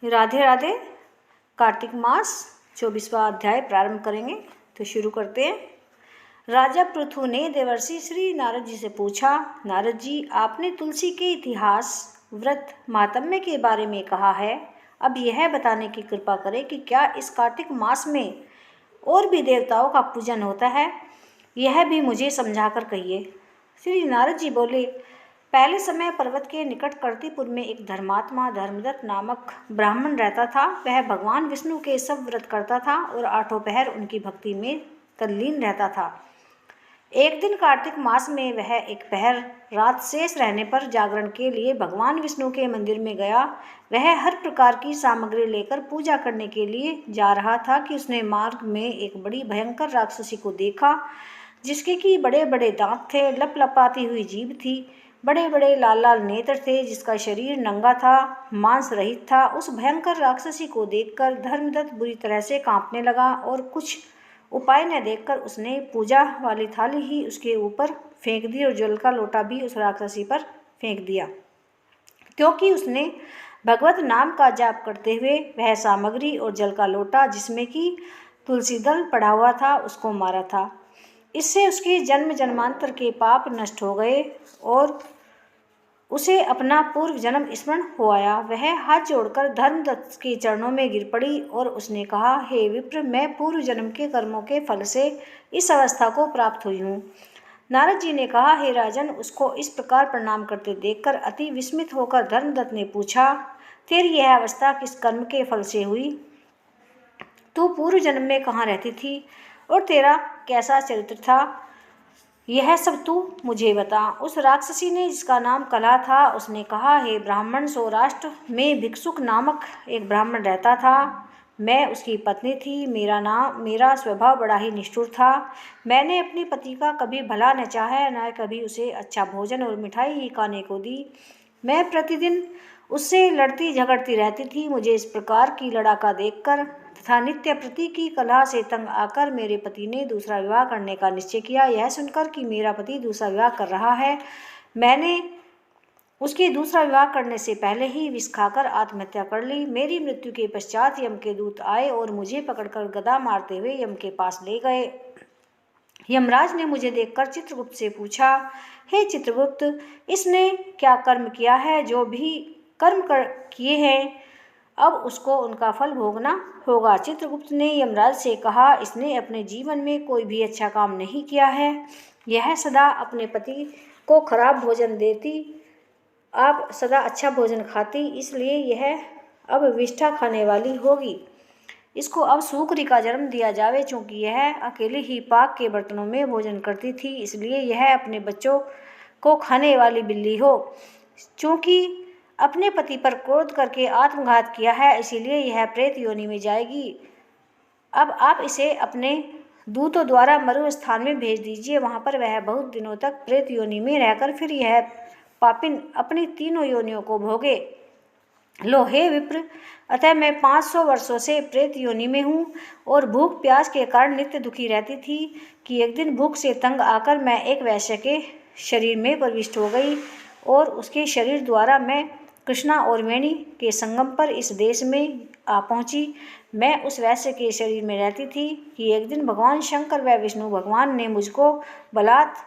राधे राधे। कार्तिक मास 24वां अध्याय प्रारंभ करेंगे, तो शुरू करते हैं। राजा पृथु ने देवर्षि श्री नारद जी से पूछा, नारद जी, आपने तुलसी के इतिहास, व्रत, माहात्म्य के बारे में कहा है। अब यह बताने की कृपा करें कि क्या इस कार्तिक मास में और भी देवताओं का पूजन होता है? यह भी मुझे समझाकर कहिए। श्री नारद जी बोले, पहले समय पर्वत के निकट कर्तिपुर में एक धर्मात्मा धर्मदत्त नामक ब्राह्मण रहता था। वह भगवान विष्णु के सब व्रत करता था और आठों पहर उनकी भक्ति में तल्लीन रहता था। एक दिन कार्तिक मास में वह एक पहर रात शेष रहने पर जागरण के लिए भगवान विष्णु के मंदिर में गया। वह हर प्रकार की सामग्री लेकर पूजा करने के लिए जा रहा था कि उसने मार्ग में एक बड़ी भयंकर राक्षसी को देखा, जिसके कि बड़े बड़े दांत थे, लपलपाती हुई जीभ थी, बड़े बड़े लाल लाल नेत्र थे, जिसका शरीर नंगा था, मांस रहित था। उस भयंकर राक्षसी को देखकर धर्मदत्त बुरी तरह से कांपने लगा और कुछ उपाय न देखकर उसने पूजा वाली थाली ही उसके ऊपर फेंक दी और जल का लोटा भी उस राक्षसी पर फेंक दिया, क्योंकि उसने भगवत नाम का जाप करते हुए वह सामग्री और जल का लोटा जिसमें कि तुलसी दल पड़ा हुआ था उसको मारा था। इससे उसके जन्म जन्मांतर के पाप नष्ट हो गए और उसे अपना पूर्व जन्म स्मरण हो आया। वह हाथ जोड़कर धर्मदत्त के चरणों में गिर पड़ी और उसने कहा, हे विप्र, मैं पूर्व जन्म के कर्मों के फल से इस अवस्था को प्राप्त हुई हूँ। नारद जी ने कहा, हे राजन, उसको इस प्रकार प्रणाम करते देखकर अति विस्मित होकर धर्मदत्त ने पूछा, तेरी यह अवस्था किस कर्म के फल से हुई? तू पूर्व जन्म में कहाँ रहती थी और तेरा कैसा चरित्र था? यह सब तू मुझे बता। उस राक्षसी ने, जिसका नाम कला था, उसने कहा, हे ब्राह्मण, सौराष्ट्र में भिक्षुक नामक एक ब्राह्मण रहता था। मैं उसकी पत्नी थी। मेरा स्वभाव बड़ा ही निष्ठुर था। मैंने अपने पति का कभी भला न चाहा, न कभी उसे अच्छा भोजन और मिठाई ही खाने को दी। मैं प्रतिदिन उससे लड़ती झगड़ती रहती थी। मुझे इस प्रकार की लड़ाका देखकर तथा नित्य प्रति की कलह से तंग आकर मेरे पति ने दूसरा विवाह करने का निश्चय किया। यह सुनकर कि मेरा पति दूसरा विवाह कर रहा है, मैंने उसके दूसरा विवाह करने से पहले ही विष खाकर आत्महत्या कर ली। मेरी मृत्यु के पश्चात यम के दूत आए और मुझे पकड़कर गदा मारते हुए यम के पास ले गए। यमराज ने मुझे देखकर चित्रगुप्त से पूछा, हे चित्रगुप्त, इसने क्या कर्म किया है? जो भी कर्म किए हैं अब उसको उनका फल भोगना होगा। चित्रगुप्त ने यमराज से कहा, इसने अपने जीवन में कोई भी अच्छा काम नहीं किया है। यह सदा अपने पति को खराब भोजन देती, आप सदा अच्छा भोजन खाती, इसलिए यह अब विष्ठा खाने वाली होगी। इसको अब सूकरी का जन्म दिया जावे, चूँकि यह अकेले ही पाक के बर्तनों में भोजन करती थी, इसलिए यह अपने बच्चों को खाने वाली बिल्ली हो। चूँकि अपने पति पर क्रोध करके आत्मघात किया है, इसीलिए यह प्रेत योनि में जाएगी। अब आप इसे अपने दूतों द्वारा मरु स्थान में भेज दीजिए। वहाँ पर वह बहुत दिनों तक प्रेत योनि में रहकर फिर यह पापिन अपनी तीनों योनियों को भोगे। लो हे विप्र, अतः मैं 500 वर्षों से प्रेत योनि में हूँ और भूख प्यास के कारण नित्य दुखी रहती थी कि एक दिन भूख से तंग आकर मैं एक वैश्य के शरीर में प्रविष्ट हो गई और उसके शरीर द्वारा मैं कृष्णा और वेणी के संगम पर इस देश में आ पहुँची। मैं उस वैश्य के शरीर में रहती थी कि एक दिन भगवान शंकर व विष्णु भगवान ने मुझको बलात्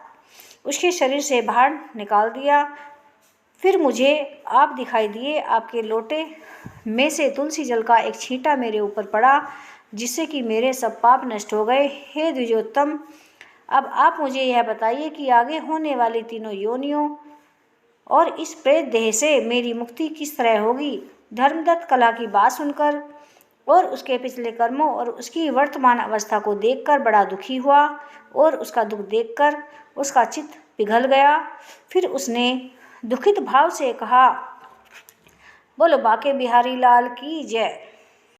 उसके शरीर से बाहर निकाल दिया। फिर मुझे आप दिखाई दिए। आपके लोटे में से तुलसी जल का एक छींटा मेरे ऊपर पड़ा, जिससे कि मेरे सब पाप नष्ट हो गए। हे द्विजोत्तम, अब आप मुझे यह बताइए कि आगे होने वाली तीनों योनियों और इस प्रेत देह से मेरी मुक्ति किस तरह होगी? धर्मदत्त कला की बात सुनकर और उसके पिछले कर्मों और उसकी वर्तमान अवस्था को देखकर बड़ा दुखी हुआ और उसका दुख देखकर उसका चित्त पिघल गया। फिर उसने दुखित भाव से कहा, बोलो बाके बिहारी लाल की जय।